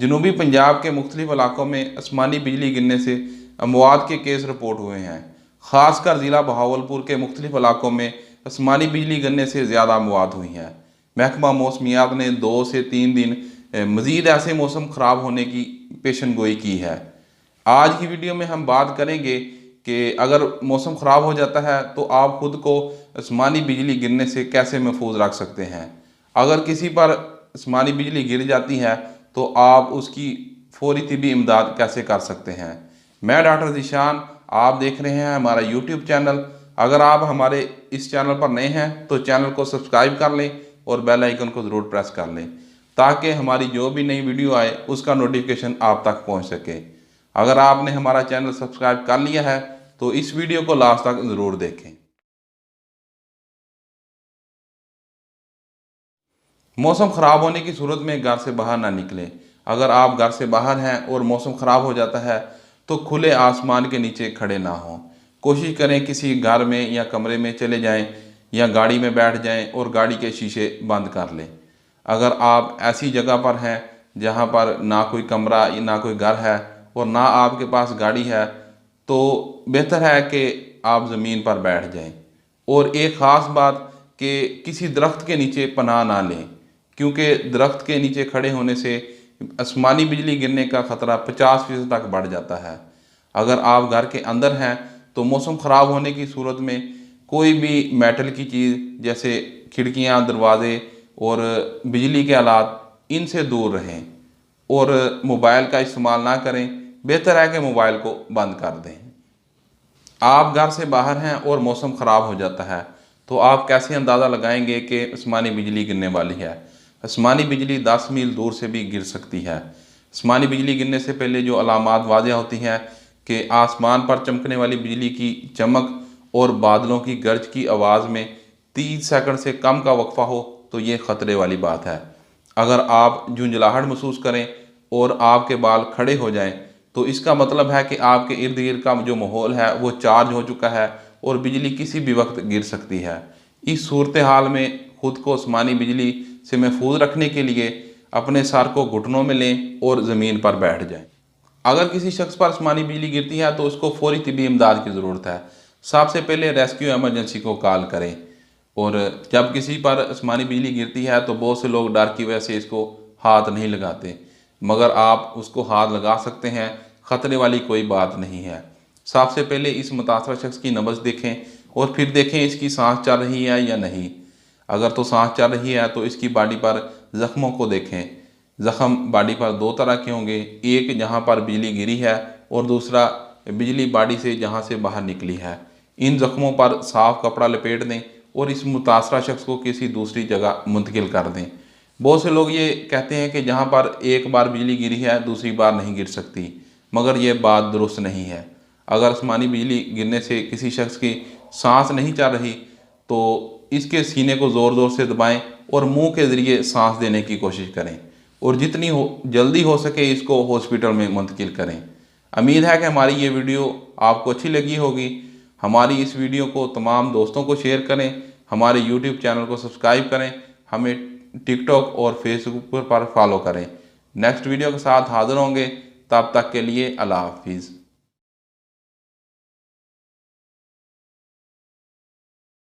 जनूबी पंजाब के मुख्तलिफ इलाकों में आसमानी बिजली गिरने से अमवात के केस रिपोर्ट हुए हैं। ख़ासकर ज़िला बहावलपुर के मुख्तलिफ इलाकों में आसमानी बिजली गिरने से ज़्यादा अमवात हुई हैं। महकमा मौसमियात ने 2 से 3 दिन मज़ीद ऐसे मौसम ख़राब होने की पेशन गोई की है। आज की वीडियो में हम बात करेंगे कि अगर मौसम ख़राब हो जाता है तो आप ख़ुद को आसमानी बिजली गिरने से कैसे महफूज रख सकते हैं। अगर किसी पर आसमानी बिजली गिर जाती है तो आप उसकी फौरी तिबी इमदाद कैसे कर सकते हैं। मैं डॉक्टर ज़ीशान, आप देख रहे हैं हमारा यूट्यूब चैनल। अगर आप हमारे इस चैनल पर नए हैं तो चैनल को सब्सक्राइब कर लें और बेल आइकन को ज़रूर प्रेस कर लें ताकि हमारी जो भी नई वीडियो आए उसका नोटिफिकेशन आप तक पहुंच सके। अगर आपने हमारा चैनल सब्सक्राइब कर लिया है तो इस वीडियो को लास्ट तक ज़रूर देखें। मौसम ख़राब होने की सूरत में घर से बाहर ना निकलें। अगर आप घर से बाहर हैं और मौसम ख़राब हो जाता है तो खुले आसमान के नीचे खड़े ना हों। कोशिश करें किसी घर में या कमरे में चले जाएं या गाड़ी में बैठ जाएं और गाड़ी के शीशे बंद कर लें। अगर आप ऐसी जगह पर हैं जहां पर ना कोई कमरा ना कोई घर है और ना आपके पास गाड़ी है तो बेहतर है कि आप ज़मीन पर बैठ जाएं। और एक ख़ास बात कि किसी दरख्त के नीचे पनाह ना लें, क्योंकि दरख्त के नीचे खड़े होने से आसमानी बिजली गिरने का ख़तरा 50% तक बढ़ जाता है। अगर आप घर के अंदर हैं तो मौसम ख़राब होने की सूरत में कोई भी मेटल की चीज़ जैसे खिड़कियां, दरवाजे और बिजली के आलात, इनसे दूर रहें और मोबाइल का इस्तेमाल ना करें। बेहतर है कि मोबाइल को बंद कर दें। आप घर से बाहर हैं और मौसम ख़राब हो जाता है तो आप कैसे अंदाज़ा लगाएंगे कि आसमानी बिजली गिरने वाली है। आसमानी बिजली 10 मील दूर से भी गिर सकती है। आसमानी बिजली गिरने से पहले जो अलामात वाज़ेह होती हैं कि आसमान पर चमकने वाली बिजली की चमक और बादलों की गर्ज की आवाज़ में 30 सेकंड से कम का वक्फा हो तो ये ख़तरे वाली बात है। अगर आप झुंझलाहट महसूस करें और आपके बाल खड़े हो जाएं तो इसका मतलब है कि आपके इर्द गिर्द का जो माहौल है वो चार्ज हो चुका है और बिजली किसी भी वक्त गिर सकती है। इस सूरत हाल में खुद को आसमानी बिजली से महफूज रखने के लिए अपने सर को घुटनों में लें और ज़मीन पर बैठ जाएं। अगर किसी शख्स पर आसमानी बिजली गिरती है तो उसको फौरी तिबी इमदाद की ज़रूरत है। सबसे पहले रेस्क्यू एमरजेंसी को कॉल करें। और जब किसी पर आसमानी बिजली गिरती है तो बहुत से लोग डर की वजह से इसको हाथ नहीं लगाते, मगर आप उसको हाथ लगा सकते हैं। ख़तरे वाली कोई बात नहीं है। सबसे पहले इस मुतासरा शख्स की नब्ज़ देखें और फिर देखें इसकी सांस चल रही है या नहीं। अगर तो सांस चल रही है तो इसकी बॉडी पर ज़ख्मों को देखें। ज़ख्म बॉडी पर 2 तरह के होंगे, एक जहाँ पर बिजली गिरी है और दूसरा बिजली बॉडी से जहाँ से बाहर निकली है। इन ज़ख्मों पर साफ़ कपड़ा लपेट दें और इस मुतासरा शख्स को किसी दूसरी जगह मुंतकिल कर दें। बहुत से लोग ये कहते हैं कि जहाँ पर एक बार बिजली गिरी है दूसरी बार नहीं गिर सकती, मगर ये बात दुरुस्त नहीं है। अगर आसमानी बिजली गिरने से किसी शख्स की सांस नहीं चल रही तो इसके सीने को ज़ोर ज़ोर से दबाएं और मुंह के ज़रिए सांस देने की कोशिश करें और जितनी जल्दी हो सके इसको हॉस्पिटल में मुंतकिल करें। उम्मीद है कि हमारी ये वीडियो आपको अच्छी लगी होगी। हमारी इस वीडियो को तमाम दोस्तों को शेयर करें, हमारे यूट्यूब चैनल को सब्सक्राइब करें, हमें टिकटॉक और फेसबुक पर फॉलो करें। नेक्स्ट वीडियो के साथ हाज़िर होंगे, तब तक के लिए अल्लाह हाफिज़।